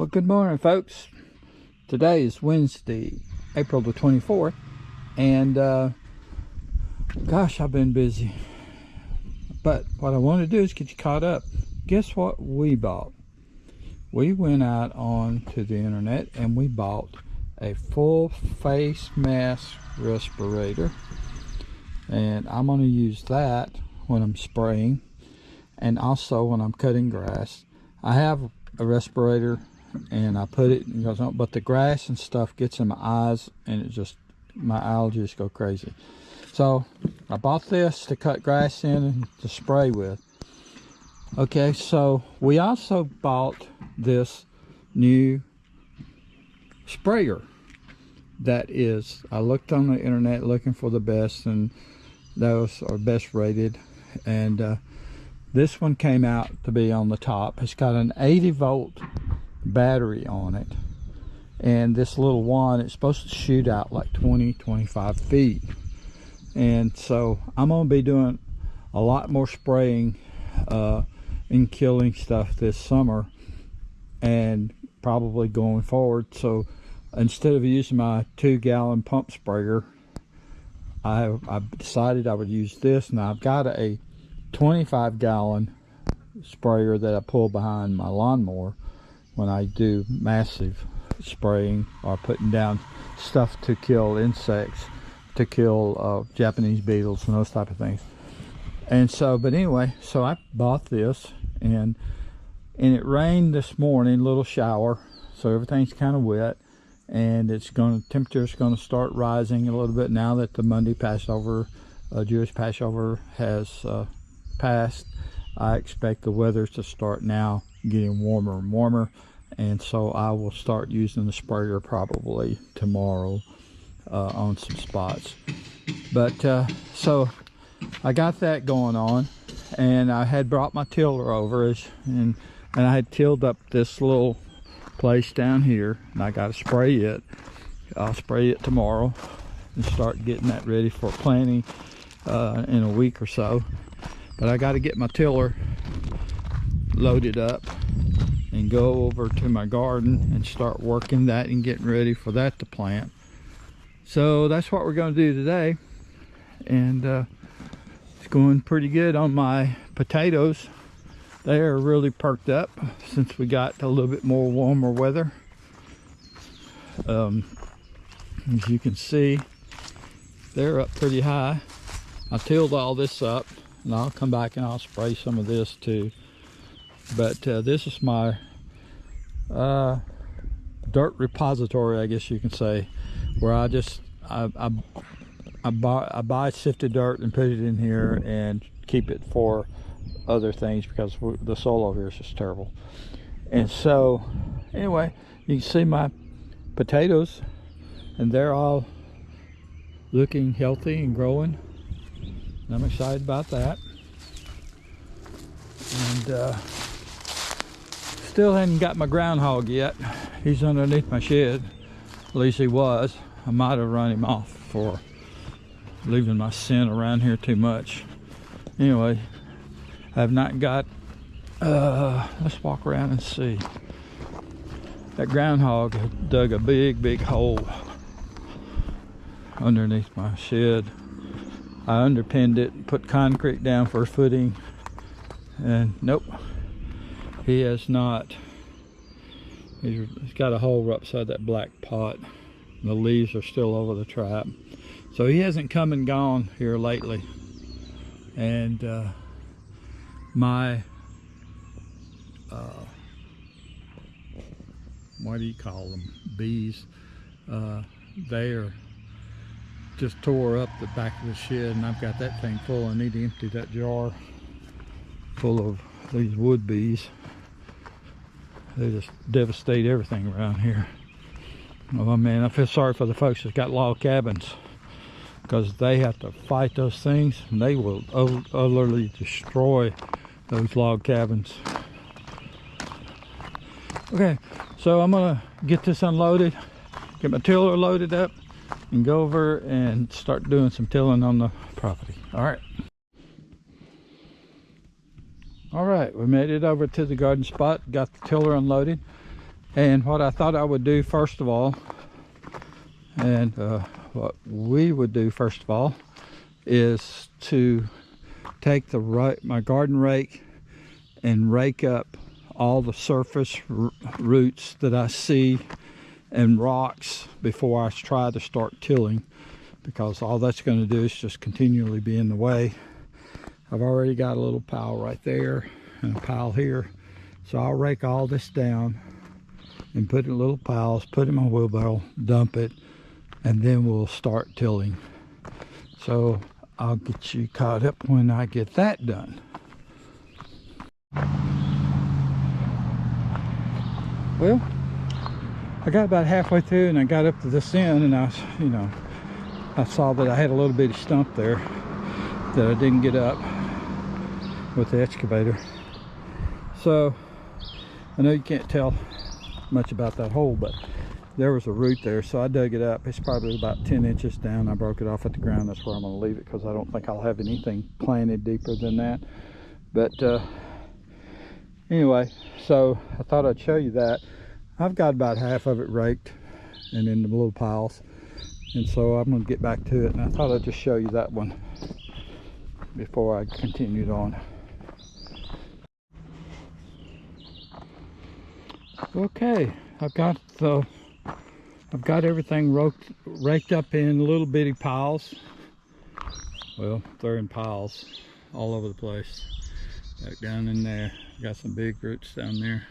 Well, good morning, folks. Today is Wednesday, April the 24th, and gosh, I've been busy. But what I want to do is get you caught up. Guess what we bought? We went out onto the internet and we bought a full face mask respirator, and I'm going to use that when I'm spraying and also when I'm cutting grass. I have a respirator and I put it, but the grass and stuff gets in my eyes and it just, my allergies go crazy. So I bought this to cut grass in and to spray with. Okay, so we also bought this new sprayer that is, I looked on the internet looking for the best, and those are best rated, and this one came out to be on the top. It's got an 80-volt battery on it, and this little one, it's supposed to shoot out like 20-25 feet. And so I'm going to be doing a lot more spraying and killing stuff this summer and probably going forward. So instead of using my 2-gallon pump sprayer, I decided I would use this. Now I've got a 25-gallon sprayer that I pull behind my lawnmower when I do massive spraying or putting down stuff to kill insects, to kill Japanese beetles and those type of things. And so, but anyway, so I bought this, and it rained this morning, little shower, so everything's kind of wet, and it's going to, temperature's going to start rising a little bit now that the Monday Passover, Jewish Passover has passed. I expect the weather to start now getting warmer and warmer, and so I will start using the sprayer probably tomorrow on some spots. But so I got that going on, and I had brought my tiller over, and I had tilled up this little place down here, and I got to spray it. I'll spray it tomorrow and start getting that ready for planting in a week or so. But I got to get my tiller loaded up and go over to my garden and start working that and getting ready for that to plant. So that's what we're going to do today, and it's going pretty good on my potatoes. They are really perked up since we got a little bit more warmer weather. As you can see, they're up pretty high. I tilled all this up, and I'll come back and I'll spray some of this too. But this is my dirt repository, I guess you can say, where I just I buy sifted dirt and put it in here and keep it for other things because the soil over here is just terrible. And so anyway, you can see my potatoes, and they're all looking healthy and growing, and I'm excited about that. And still hadn't got my groundhog yet. He's underneath my shed, at least he was. I might have run him off for leaving my scent around here too much. Anyway, I have not got, let's walk around and see. That groundhog dug a big hole underneath my shed. I underpinned it, put concrete down for footing, and nope, he has not. He's got a hole upside that black pot. The leaves are still over the trap, so he hasn't come and gone here lately. And my what do you call them, bees, they are just tore up the back of the shed, and I've got that thing full. I need to empty that jar full of these wood bees. They just devastate everything around here. Oh man, I feel sorry for the folks that's got log cabins, because they have to fight those things, and they will utterly destroy those log cabins. Okay, so I'm gonna get this unloaded, get my tiller loaded up, and go over and start doing some tilling on the property. All right, we made it over to the garden spot, got the tiller unloaded, And what I thought I would do first of all, and what we would do first of all, is to take my garden rake and rake up all the surface roots that I see and rocks before I try to start tilling, because all that's going to do is just continually be in the way. I've already got a little pile right there and a pile here, so I'll rake all this down and put it in little piles, put it in my wheelbarrow, dump it, and then we'll start tilling. So I'll get you caught up when I get that done. Well, I got about halfway through and I got up to this end, and I saw that I had a little bitty stump there that I didn't get up with the excavator. So I know you can't tell much about that hole, but there was a root there, so I dug it up. It's probably about 10 inches down. I broke it off at the ground. That's where I'm going to leave it, because I don't think I'll have anything planted deeper than that. But anyway, so I thought I'd show you that. I've got about half of it raked and in the little piles, and so I'm going to get back to it, and I thought I'd just show you that one before I continued on. Okay, I've got everything raked up in little bitty piles. Well, they're in piles all over the place. Back down in there, got some big roots down there.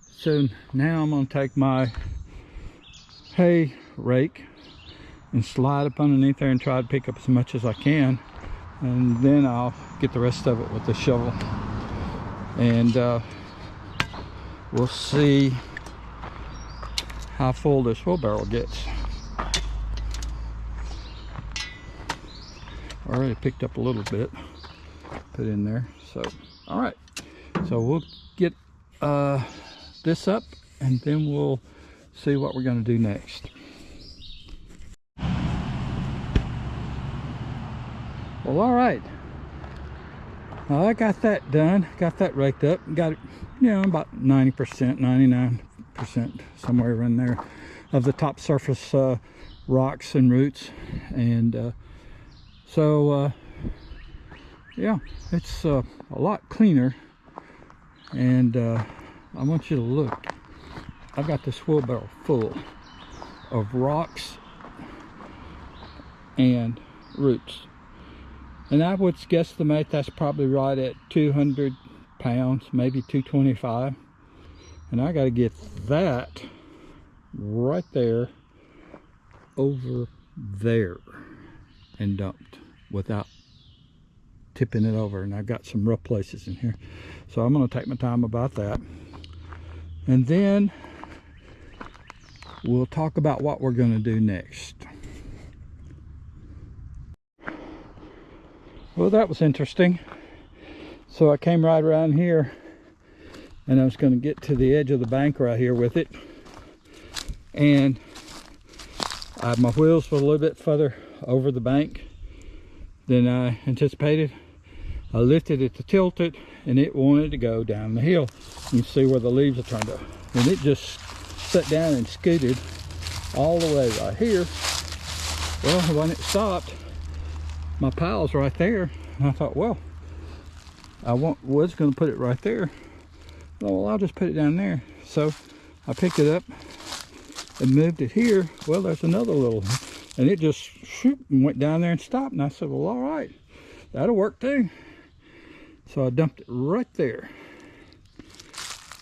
So now I'm going to take my hay rake and slide up underneath there and try to pick up as much as I can, and then I'll get the rest of it with the shovel, and we'll see how full this wheelbarrow gets. Already picked up a little bit, put in there. So all right, so we'll get this up, and then we'll see what we're going to do next. Well, all right, well, I got that done, got that raked up, got it, about 90%, 99%, somewhere around there, of the top surface rocks and roots. And so yeah, it's a lot cleaner. And I want you to look. I've got this wheelbarrow full of rocks and roots, and I would guesstimate that's probably right at 200 pounds, maybe 225. And I got to get that right there over there and dumped without tipping it over. And I've got some rough places in here, so I'm going to take my time about that, and then we'll talk about what we're going to do next. Well, that was interesting. So I came right around here, and I was going to get to the edge of the bank right here with it, and my wheels were a little bit further over the bank than I anticipated. I lifted it to tilt it, and it wanted to go down the hill. You can see where the leaves are turned up, and it just sat down and scooted all the way right here. Well, when it stopped, my pile's right there, and I thought, well, I was going to put it right there. Well, I'll just put it down there. So I picked it up and moved it here. Well, there's another little, and it just shoot and went down there and stopped. And I said, well, all right, that'll work too. So I dumped it right there.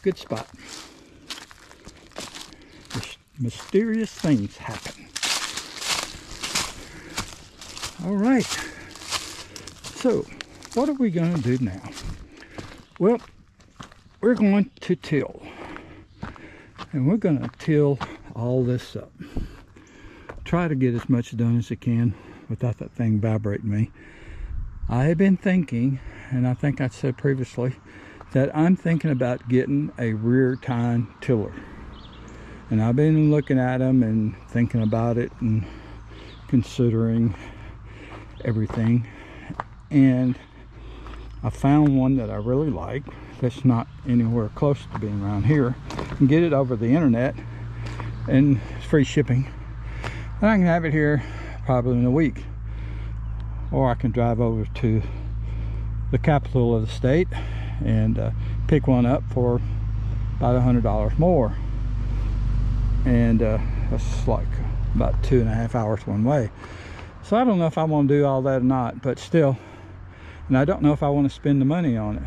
Good spot. Mysterious things happen. All right, so what are we going to do now? Well, we're going to till, and we're going to till all this up. Try to get as much done as I can without that thing vibrating me. I have been thinking, and I think I said previously, that I'm thinking about getting a rear tine tiller. And I've been looking at them and thinking about it and considering everything, and I found one that I really like that's not anywhere close to being around here. can get it over the internet, and it's free shipping, and I can have it here probably in a week. Or I can drive over to the capital of the state and pick one up for about $100 more, and that's like about 2.5 hours one way. So I don't know if I want to do all that or not, but still, and I don't know if I want to spend the money on it,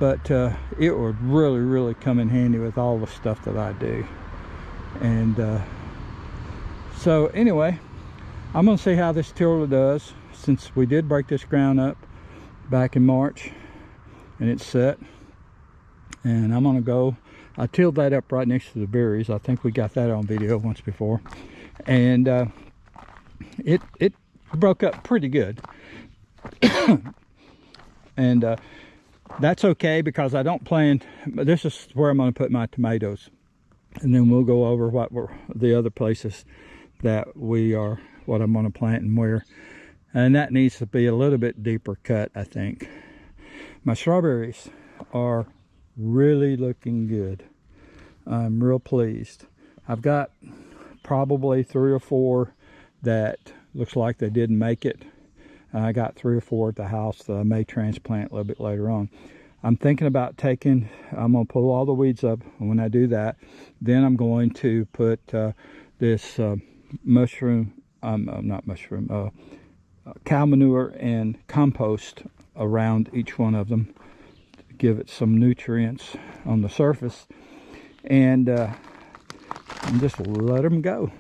but it would really come in handy with all the stuff that I do. And so anyway, I'm gonna see how this tiller does, since we did break this ground up back in March and it's set. And I'm gonna go, I tilled that up right next to the berries. I think we got that on video once before, and it broke up pretty good. And that's okay, because I don't plan, this is where I'm going to put my tomatoes, and then we'll go over what were the other places that we are, what I'm going to plant and where. And that needs to be a little bit deeper cut, I think. My strawberries are really looking good. I'm real pleased. I've got probably 3 or 4 that looks like they didn't make it. I got 3 or 4 at the house that I may transplant a little bit later on. I'm thinking about taking, I'm going to pull all the weeds up, and when I do that, then I'm going to put this mushroom, not mushroom, cow manure and compost around each one of them to give it some nutrients on the surface, and just let them go.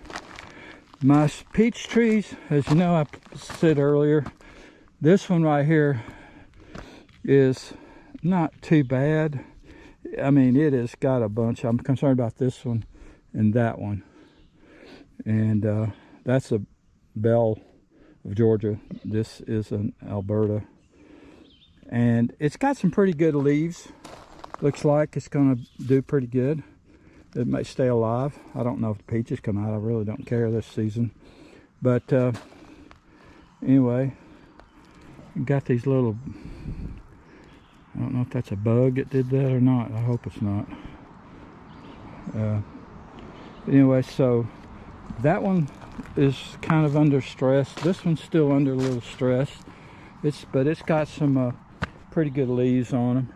My peach trees, as you know, I said earlier, this one right here is not too bad. I mean, it has got a bunch. I'm concerned about this one and that one. And that's a Belle of Georgia. This is an Alberta. And it's got some pretty good leaves. Looks like it's going to do pretty good. It may stay alive. I don't know if the peaches come out. I really don't care this season. But anyway, got these little, I don't know if that's a bug that did that or not. I hope it's not. Anyway, so that one is kind of under stress. This one's still under a little stress. But it's got some pretty good leaves on them.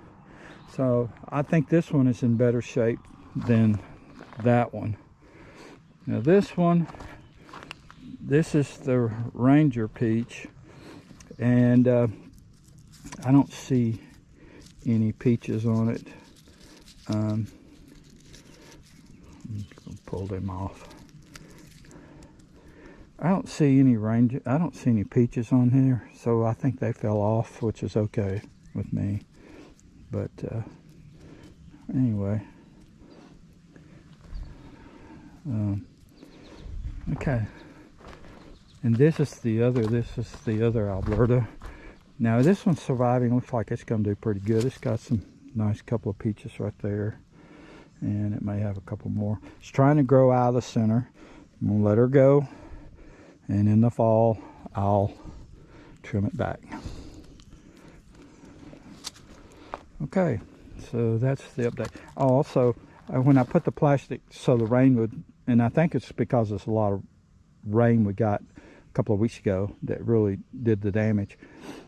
So I think this one is in better shape than that one. Now this one, this is the Ranger peach, and I don't see any peaches on it. I'm gonna pull them off. I don't see any Ranger, I don't see any peaches on here, so I think they fell off, which is okay with me. But anyway, okay. And this is the other Alberta. Now this one's surviving. Looks like it's going to do pretty good. It's got some nice couple of peaches right there, and it may have a couple more. It's trying to grow out of the center. I'm gonna let her go, and in the fall I'll trim it back. Okay, so that's the update. Oh, also, when I put the plastic so the rain would, and I think it's because there's a lot of rain we got a couple of weeks ago that really did the damage.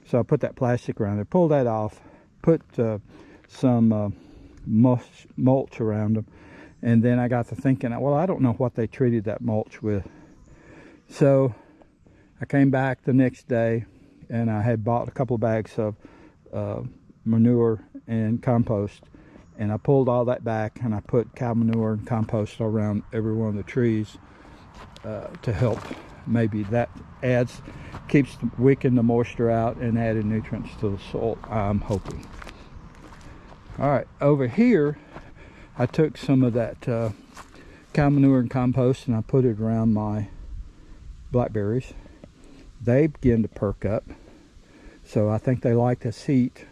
So I put that plastic around there, pulled that off, put some mulch around them, and then I got to thinking, well, I don't know what they treated that mulch with. So I came back the next day, and I had bought a couple of bags of manure and compost, and I pulled all that back, and I put cow manure and compost around every one of the trees to help. Maybe that keeps wicking the moisture out and adding nutrients to the soil, I'm hoping. All right, over here I took some of that cow manure and compost, and I put it around my blackberries. They begin to perk up, so I think they like this heat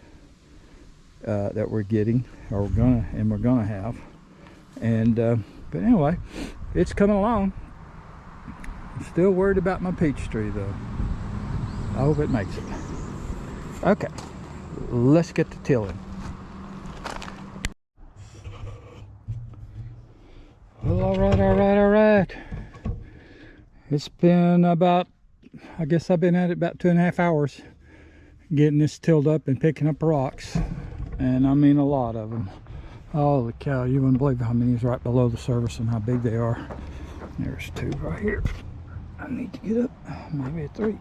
that we're getting, or we're gonna have. And but anyway, it's coming along. I'm still worried about my peach tree though. I hope it makes it. Okay, let's get to tilling. Well, all right. It's been about, I guess I've been at it about 2.5 hours getting this tilled up and picking up rocks, and I mean a lot of them. Holy cow, you wouldn't believe how many is right below the surface and how big they are. There's 2 right here. I need to get up, maybe a 3.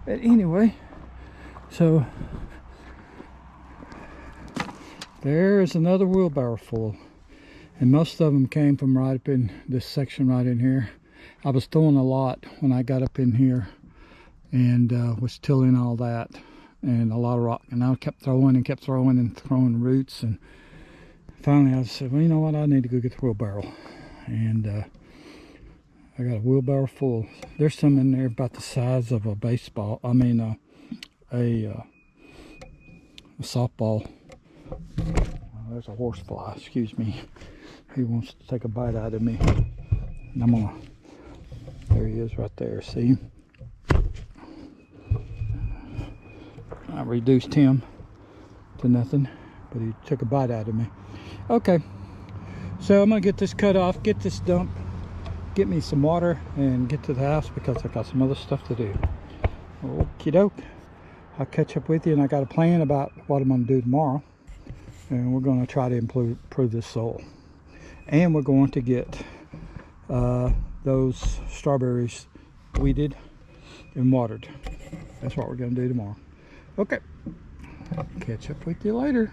But anyway, so there's another wheelbarrow full, and most of them came from right up in this section right in here. I was throwing a lot when I got up in here and was tilling all that, and a lot of rock, and I kept throwing and throwing roots, and finally I said, well, you know what, I need to go get the wheelbarrow. And I got a wheelbarrow full. There's some in there about the size of a baseball, I mean a softball. There's a horsefly, excuse me. He wants to take a bite out of me. And I'm gonna, there he is right there, see? I reduced him to nothing, but he took a bite out of me. Okay, so I'm gonna get this cut off, get this dumped, get me some water, and get to the house because I got some other stuff to do. Okie doke. I'll catch up with you, and I got a plan about what I'm gonna do tomorrow. And we're going to try to improve this soil, and we're going to get those strawberries weeded and watered. That's what we're going to do tomorrow. Okay, catch up with you later.